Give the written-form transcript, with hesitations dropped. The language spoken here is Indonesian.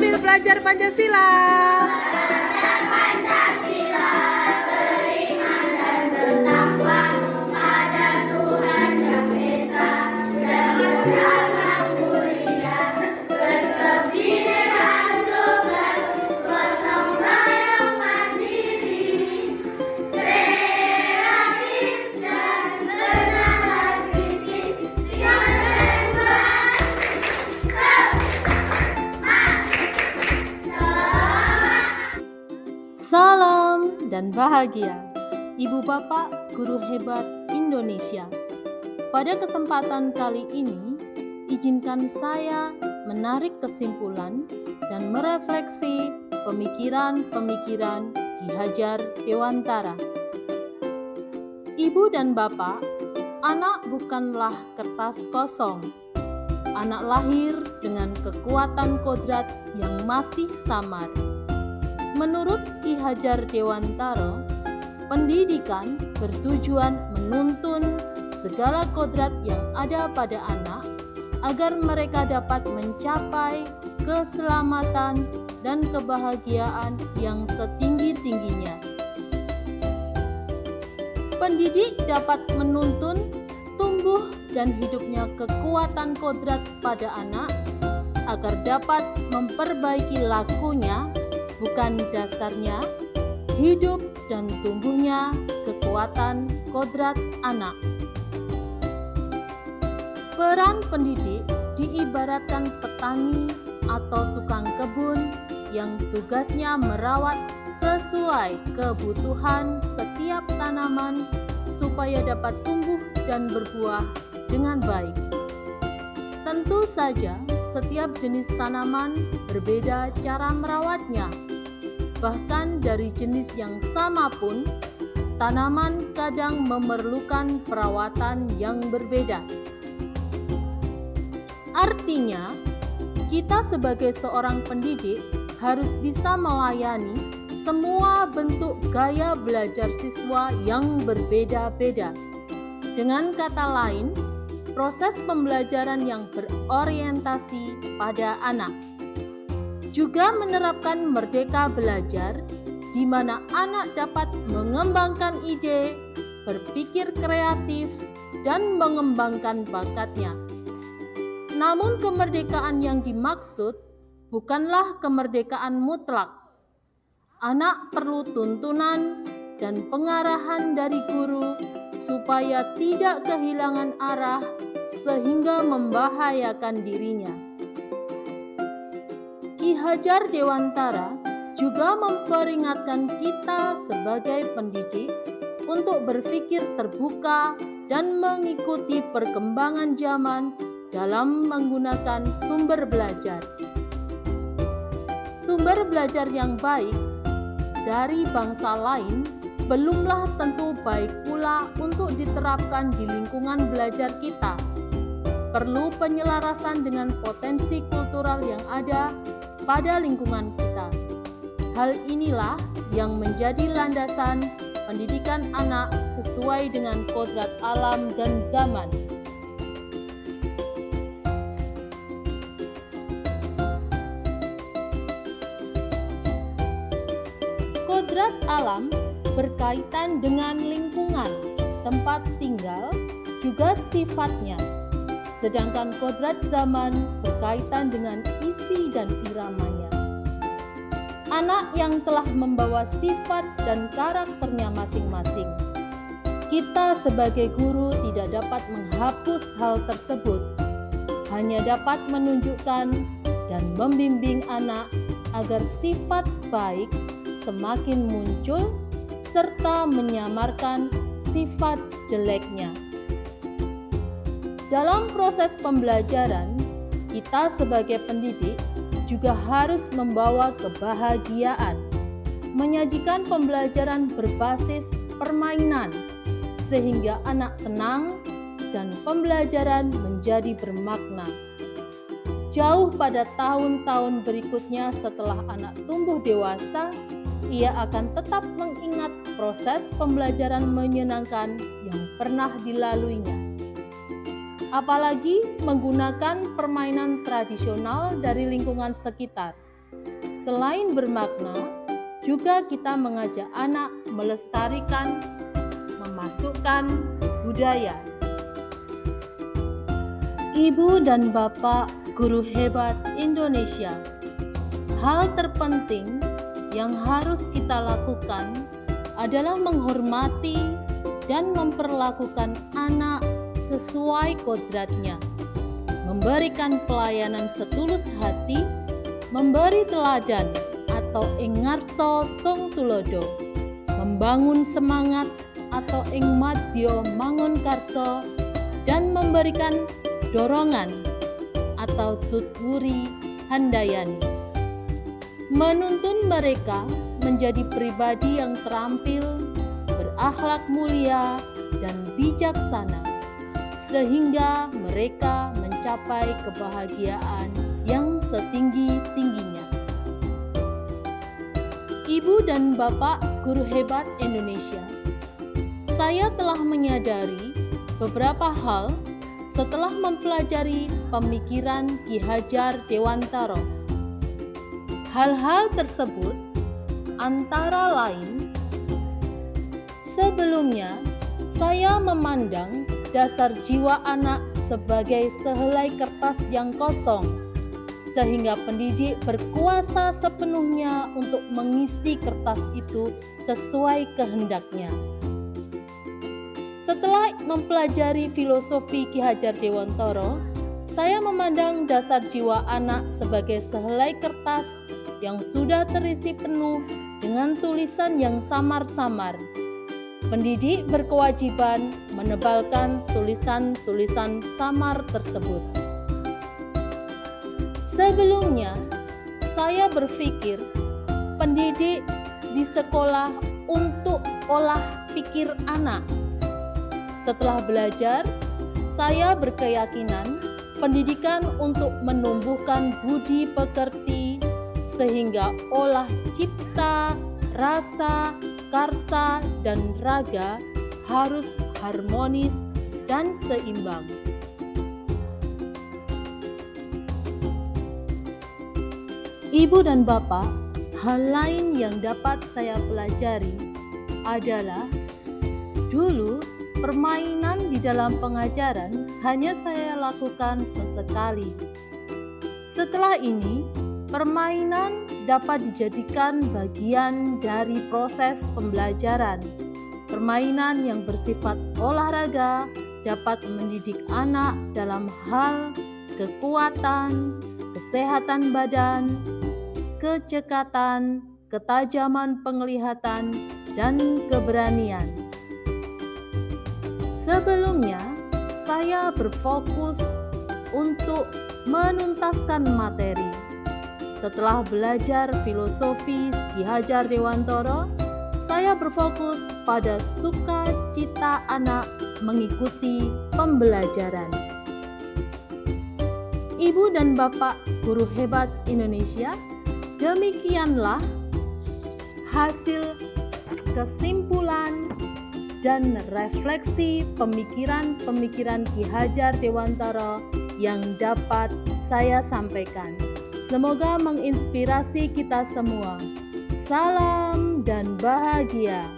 sambil belajar Pancasila. Salam dan bahagia, Ibu Bapak Guru Hebat Indonesia. Pada kesempatan kali ini, izinkan saya menarik kesimpulan dan merefleksi pemikiran-pemikiran Ki Hajar Dewantara. Ibu dan Bapak, anak bukanlah kertas kosong. Anak lahir dengan kekuatan kodrat yang masih samar. Menurut Ki Hajar Dewantara, pendidikan bertujuan menuntun segala kodrat yang ada pada anak agar mereka dapat mencapai keselamatan dan kebahagiaan yang setinggi-tingginya. Pendidik dapat menuntun tumbuh dan hidupnya kekuatan kodrat pada anak agar dapat memperbaiki lakunya, bukan dasarnya, hidup dan tumbuhnya kekuatan kodrat anak. Peran pendidik diibaratkan petani atau tukang kebun yang tugasnya merawat sesuai kebutuhan setiap tanaman supaya dapat tumbuh dan berbuah dengan baik. Tentu saja, setiap jenis tanaman berbeda cara merawatnya. Bahkan dari jenis yang sama pun, tanaman kadang memerlukan perawatan yang berbeda. Artinya, kita sebagai seorang pendidik harus bisa melayani semua bentuk gaya belajar siswa yang berbeda-beda. Dengan kata lain, proses pembelajaran yang berorientasi pada anak. Juga menerapkan merdeka belajar, di mana anak dapat mengembangkan ide, berpikir kreatif, dan mengembangkan bakatnya. Namun kemerdekaan yang dimaksud bukanlah kemerdekaan mutlak. Anak perlu tuntunan dan pengarahan dari guru supaya tidak kehilangan arah sehingga membahayakan dirinya. Ki Hajar Dewantara juga memperingatkan kita sebagai pendidik untuk berpikir terbuka dan mengikuti perkembangan zaman dalam menggunakan sumber belajar. Sumber belajar yang baik dari bangsa lain belumlah tentu baik pula untuk diterapkan di lingkungan belajar kita. Perlu penyelarasan dengan potensi kultural yang ada pada lingkungan kita. Hal inilah yang menjadi landasan pendidikan anak sesuai dengan kodrat alam dan zaman. Kodrat alam berkaitan dengan lingkungan, tempat tinggal, juga sifatnya. Sedangkan kodrat zaman berkaitan dengan isi dan iramanya. Anak yang telah membawa sifat dan karakternya masing-masing. Kita sebagai guru tidak dapat menghapus hal tersebut, hanya dapat menunjukkan dan membimbing anak agar sifat baik semakin muncul serta menyamarkan sifat jeleknya. Dalam proses pembelajaran, kita sebagai pendidik juga harus membawa kebahagiaan, menyajikan pembelajaran berbasis permainan, sehingga anak senang dan pembelajaran menjadi bermakna. Jauh pada tahun-tahun berikutnya setelah anak tumbuh dewasa, ia akan tetap mengingat proses pembelajaran menyenangkan yang pernah dilaluinya. Apalagi menggunakan permainan tradisional dari lingkungan sekitar. Selain bermakna, juga kita mengajak anak melestarikan, memasukkan budaya. Ibu dan Bapak Guru Hebat Indonesia, hal terpenting yang harus kita lakukan adalah menghormati dan memperlakukan anak sesuai kodratnya, memberikan pelayanan setulus hati, memberi teladan atau ing ngarsa sung tulodo, membangun semangat atau ing madya mangun karsa, dan memberikan dorongan atau tutwuri handayani. Menuntun mereka menjadi pribadi yang terampil, berakhlak mulia, dan bijaksana, sehingga mereka mencapai kebahagiaan yang setinggi-tingginya. Ibu dan Bapak Guru Hebat Indonesia, saya telah menyadari beberapa hal setelah mempelajari pemikiran Ki Hajar Dewantara. Hal-hal tersebut antara lain, sebelumnya saya memandang dasar jiwa anak sebagai sehelai kertas yang kosong, sehingga pendidik berkuasa sepenuhnya untuk mengisi kertas itu sesuai kehendaknya. Setelah mempelajari filosofi Ki Hajar Dewantara, saya memandang dasar jiwa anak sebagai sehelai kertas yang sudah terisi penuh dengan tulisan yang samar-samar. Pendidik berkewajiban menebalkan tulisan-tulisan samar tersebut. Sebelumnya, saya berpikir pendidik di sekolah untuk olah pikir anak. Setelah belajar, saya berkeyakinan pendidikan untuk menumbuhkan budi pekerti sehingga olah cipta, rasa, karsa, dan raga harus harmonis dan seimbang. Ibu dan Bapak, hal lain yang dapat saya pelajari adalah dulu permainan di dalam pengajaran hanya saya lakukan sesekali. Setelah ini, permainan dapat dijadikan bagian dari proses pembelajaran. Permainan yang bersifat olahraga dapat mendidik anak dalam hal kekuatan, kesehatan badan, kecekatan, ketajaman penglihatan, dan keberanian. Sebelumnya, saya berfokus untuk menuntaskan materi. Setelah belajar filosofi Ki Hajar Dewantara, saya berfokus pada sukacita anak mengikuti pembelajaran. Ibu dan Bapak Guru Hebat Indonesia, demikianlah hasil kesimpulan dan refleksi pemikiran-pemikiran Ki Hajar Dewantara yang dapat saya sampaikan. Semoga menginspirasi kita semua. Salam dan bahagia.